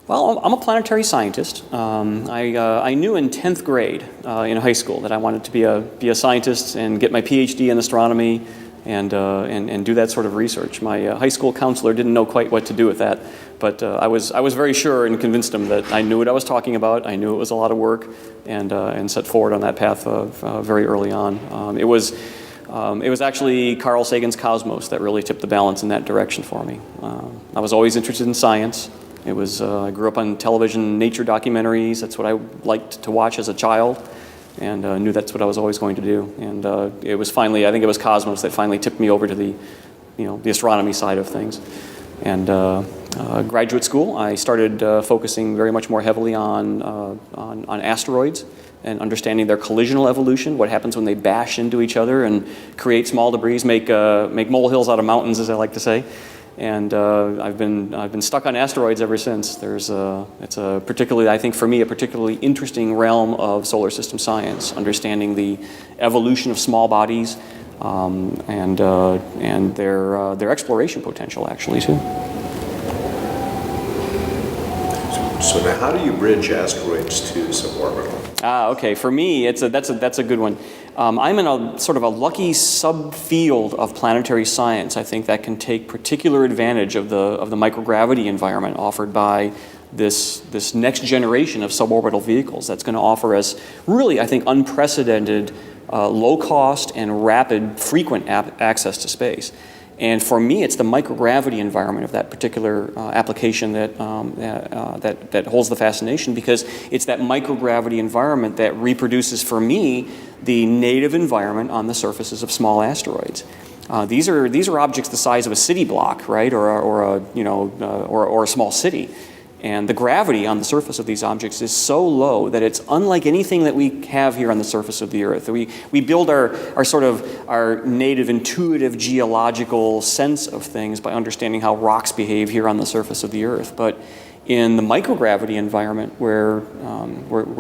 Well, I'm a planetary scientist. I knew in 10th grade in high school that I wanted to be a scientist and get my PhD in astronomy and do that sort of research. My high school counselor didn't know quite what to do with that, but I was very sure and convinced him that I knew what I was talking about. I knew it was a lot of work, and set forward on that path very early on. It was actually Carl Sagan's Cosmos that really tipped the balance in that direction for me. I was always interested in science. I grew up on television nature documentaries. That's what I liked to watch as a child, and knew that's what I was always going to do. And it was finally, I think it was Cosmos that finally tipped me over to the astronomy side of things. And graduate school, I started focusing very much more heavily on asteroids and understanding their collisional evolution, what happens when they bash into each other and create small debris, make molehills out of mountains, as I like to say. And I've been stuck on asteroids ever since. It's a particularly, I think for me, a particularly interesting realm of solar system science, understanding the evolution of small bodies and their exploration potential, actually, too. So now, how do you bridge asteroids to suborbital? Okay. For me, that's a good one. I'm in a sort of a lucky subfield of planetary science, I think, that can take particular advantage of the microgravity environment offered by this next generation of suborbital vehicles. That's going to offer us really, I think, unprecedented, low cost and rapid, frequent access to space. And for me, it's the microgravity environment of that particular application that holds the fascination, because it's that microgravity environment that reproduces for me the native environment on the surfaces of small asteroids. These are objects the size of a city block, right, or a small city. And the gravity on the surface of these objects is so low that it's unlike anything that we have here on the surface of the Earth. We build our native intuitive geological sense of things by understanding how rocks behave here on the surface of the Earth. But in the microgravity environment, where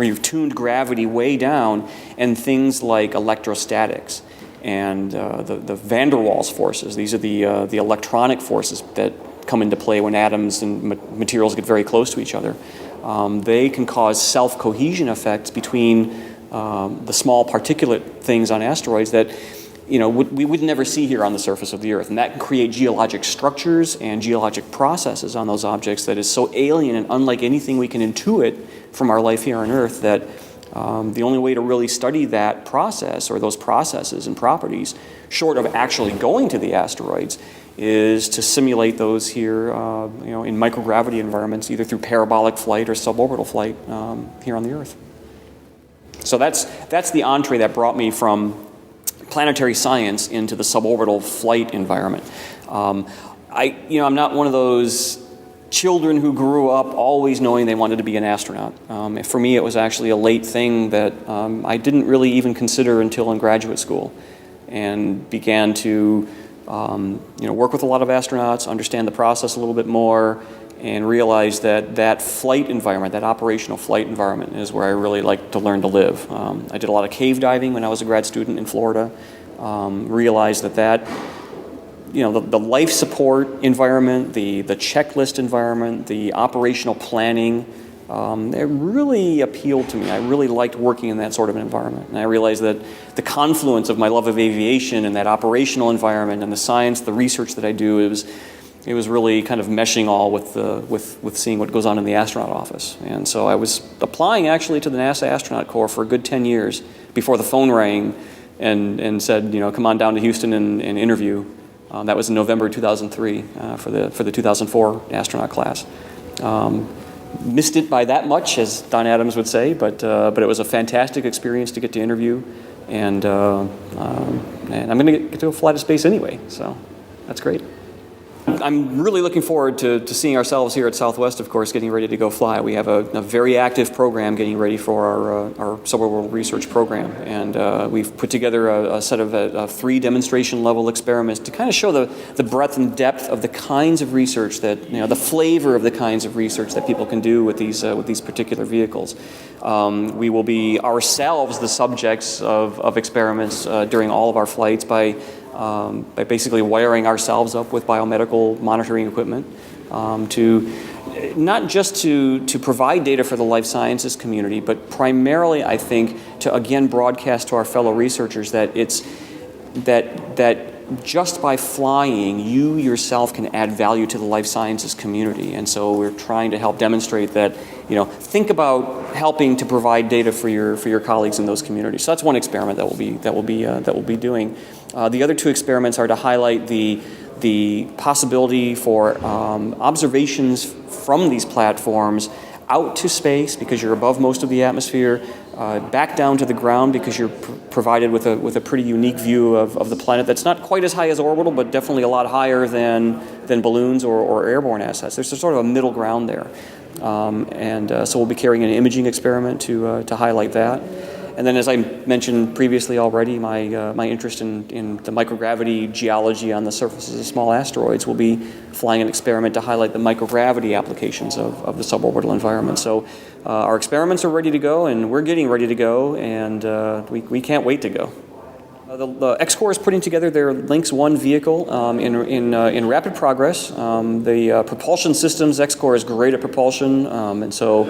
you've tuned gravity way down, and things like electrostatics and the van der Waals forces, these are the electronic forces that come into play when atoms and materials get very close to each other. They can cause self-cohesion effects between the small particulate things on asteroids that we would never see here on the surface of the Earth. And that can create geologic structures and geologic processes on those objects that is so alien and unlike anything we can intuit from our life here on Earth that the only way to really study that process or those processes and properties, short of actually going to the asteroids, is to simulate those here, in microgravity environments, either through parabolic flight or suborbital flight here on the Earth. So that's the entree that brought me from planetary science into the suborbital flight environment. I'm not one of those children who grew up always knowing they wanted to be an astronaut. For me, it was actually a late thing that I didn't really even consider until in graduate school, and began to work with a lot of astronauts, understand the process a little bit more, and realize that flight environment, that operational flight environment, is where I really like to learn to live. I did a lot of cave diving when I was a grad student in Florida. Realized that the life support environment, the checklist environment, the operational planning, it really appealed to me. I really liked working in that sort of an environment. And I realized that the confluence of my love of aviation and that operational environment and the science, the research that I do, it was really kind of meshing all with seeing what goes on in the astronaut office. And so I was applying actually to the NASA Astronaut Corps for a good 10 years before the phone rang and said, come on down to Houston and interview. That was in November 2003 for the 2004 astronaut class. Missed it by that much, as Don Adams would say, but it was a fantastic experience to get to interview, and I'm going to get to fly to space anyway, so that's great. I'm really looking forward to seeing ourselves here at Southwest, of course, getting ready to go fly. We have a very active program getting ready for our suborbital research program, and we've put together a set of 3 demonstration level experiments to kind of show the breadth and depth of the kinds of research that, the flavor of the kinds of research that people can do with these particular vehicles. We will be ourselves the subjects of experiments during all of our flights by basically wiring ourselves up with biomedical monitoring equipment to not just to provide data for the life sciences community, but primarily, I think, to again broadcast to our fellow researchers that it's that just by flying, you yourself can add value to the life sciences community. And so we're trying to help demonstrate that, think about helping to provide data for your colleagues in those communities. So that's one experiment that we'll be doing. The other two experiments are to highlight the possibility for observations from these platforms out to space, because you're above most of the atmosphere, back down to the ground because you're provided with a pretty unique view of the planet that's not quite as high as orbital, but definitely a lot higher than balloons or airborne assets. There's sort of a middle ground there. So we'll be carrying an imaging experiment to highlight that. And then, as I mentioned previously already, my interest in the microgravity geology on the surfaces of small asteroids will be flying an experiment to highlight the microgravity applications of the suborbital environment. So our experiments are ready to go, and we're getting ready to go, and we can't wait to go. The XCOR is putting together their Lynx One vehicle in rapid progress. The propulsion systems, XCOR is great at propulsion, and so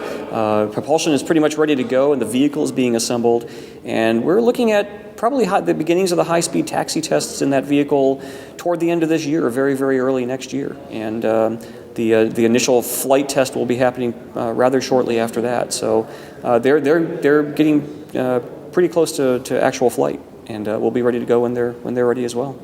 propulsion is pretty much ready to go, and the vehicle is being assembled. And we're looking at probably the beginnings of the high-speed taxi tests in that vehicle toward the end of this year, or very, very early next year. And the initial flight test will be happening rather shortly after that. So they're getting pretty close to actual flight. And we'll be ready to go when they're ready as well.